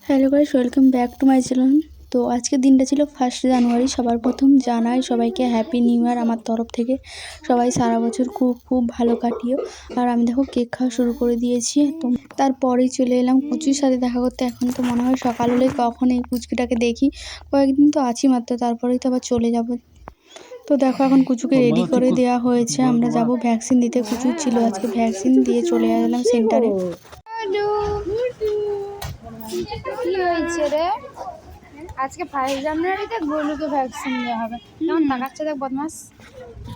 Hello guys, welcome back to my channel. তো আজকের দিনটা ছিল 1 জানুয়ারি। সবার প্রথম জানাই সবাইকে হ্যাপি নিউ ইয়ার আমার তরফ থেকে। সবাই সারা বছর খুব খুব ভালো কাটিও। আর আমি দেখো কেক খাওয়া শুরু করে দিয়েছি। তো তারপরেই চলে এলাম কুচির সাথে দেখা করতে। এখন তো মনে হয় সকাল হলেই কখন এই কুচকিটাকে দেখি। কয়েকদিন তো আছি মাত্র, তারপরেই তো আবার চলে যাব। তো দেখো এখন কুচুকে রেডি করে দেওয়া হয়েছে, আমরা যাব ভ্যাকসিন দিতে। কুচুর ছিল আজকে ভ্যাকসিন দিয়ে চলে এলাম সেন্টারে। কি হয়েছে রে? আজকে 1 জানুয়ারিতে গোলুকে ভ্যাকসিন দেওয়া হবে। কেমন তাকাচ্ছে দেখ বদমাস।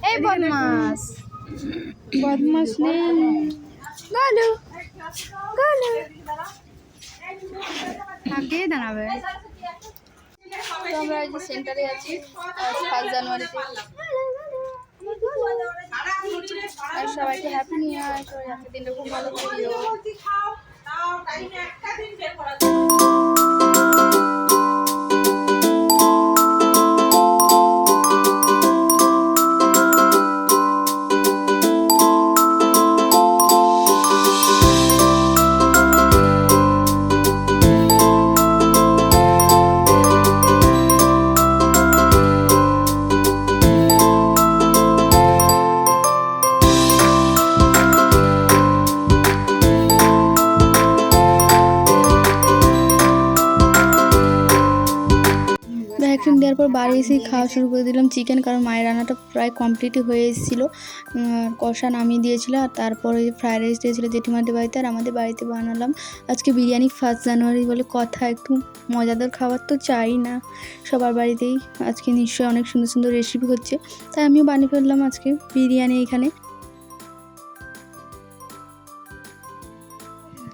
এই বদমাস বদমাস নেই গোলু গোলু আগে দাঁড়াবে। তো আমরা আজ সেন্টারে আছি 1 জানুয়ারিতে। আর সবাইকে হ্যাপি নিউ ইয়ার। সবাই আজকের দিনটা খুব ভালো কাটিও। ভ্যাকসিন দেওয়ার পর বাড়ি এসেই খাওয়া শুরু করে দিলাম চিকেন, কারণ মায়ের রান্নাটা প্রায় কমপ্লিটই হয়ে এসেছিলো। কষা নামিয়ে দিয়েছিল, আর তারপরে ফ্রায়েড রাইস দিয়েছিলো জেঠিমাদের বাড়িতে, আর আমাদের বাড়িতে বানালাম আজকে বিরিয়ানি। 1 জানুয়ারি বলে কথা, একটু মজাদার খাবার তো চাই না সবার বাড়িতেই। আজকে নিশ্চয়ই অনেক সুন্দর সুন্দর রেসিপি হচ্ছে, তাই আমিও বানিয়ে ফেললাম আজকে বিরিয়ানি এখানে।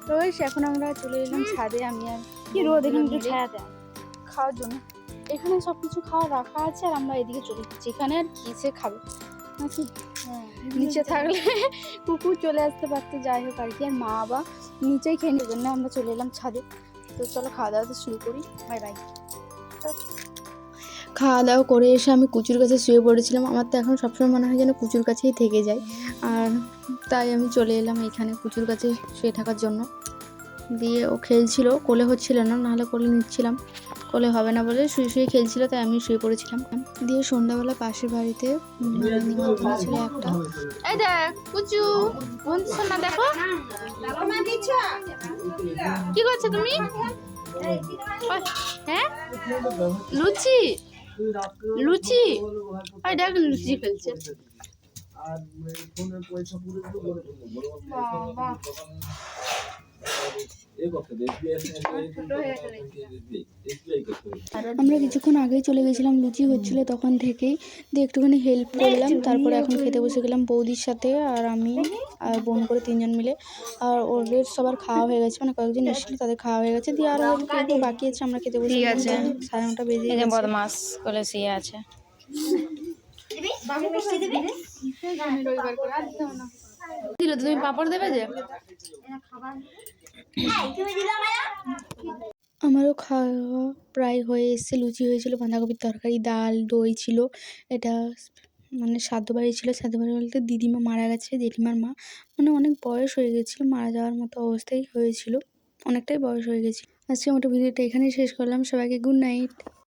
তো এখন আমরা চলে এলাম ছাদে, আমি আর কি রোদ এখানে একটু ছায়াতে খাওয়ার জন্য। এখানে সব কিছু খাওয়া রাখা আছে, আর আমরা এদিকে চলে যাচ্ছি। এখানে আর কিসে খাবে নাকি? নিচে থাকলে কুকুর চলে আসতে পারতো, যাই হোক আর কি। আর মা বাবা নিচেই খেয়ে নেওয়ার জন্য আমরা চলে এলাম ছাদে। তো চলো খাওয়া দাওয়া শুরু করি। Bye bye. খাওয়া দাওয়া করে এসে আমি কুচুর কাছে শুয়ে পড়েছিলাম। আমার তো এখন সবসময় মনে হয় যেন কুচুর কাছেই থেকে যায়, আর তাই আমি চলে এলাম এখানে কুচুর কাছে শুয়ে থাকার জন্য। দিয়ে ও খেলছিল, কোলে হচ্ছিল না, নাহলে কোলে নিচ্ছিলাম। কোলে হবে না বলে শুয়ে শুয়ে খেলছিল, তাই আমি শুয়ে পড়েছিলাম। দিয়ে সন্ধ্যাবেলা পাশের বাড়িতে নিমন্ত্রণ ছিল একটা। এই দেখ কুচু বন্ধু না, দেখো কি করছো তুমি? হ্যাঁ লুচি লুচি, এই দেখ লুচি খেলছে। আমরা কিছুক্ষণ আগেই চলে গেছিলাম, লুচি হচ্ছিল তখন থেকেই, দিয়ে একটুখানি হেল্প করলাম। তারপরে এখন খেতে বসে গেলাম বৌদির সাথে, আর আমি আর বোন করে 3জন মিলে। আর ওদের সবার খাওয়া হয়ে গেছে, মানে কয়েকজন এসেছিল তাদের খাওয়া হয়ে গেছে। দিয়ে আরও একটু বাকি আছে, আমরা খেতে বসে গেলাম। 9:30 বেজে গেছে। বদমাস কোলে শুয়ে আছে। দিল তুমি পাপড় দেবে যে? আমারও খাওয়া প্রায় হয়ে এসছে। লুচি হয়েছিল, বাঁধাকপির তরকারি, ডাল, দই ছিল। এটা মানে শ্রাদ্ধ বাড়ি ছিল। শ্রাদ্ধ বাড়ি বলতে দিদিমা মারা গেছে, জেঠিমার মা। মানে অনেক বয়স হয়ে গেছিলো, মারা যাওয়ার মতো অবস্থায় হয়েছিল, অনেকটাই বয়স হয়ে গেছে। আজকে মোটা ভিডিওটা এখানেই শেষ করলাম। সবাইকে গুড নাইট।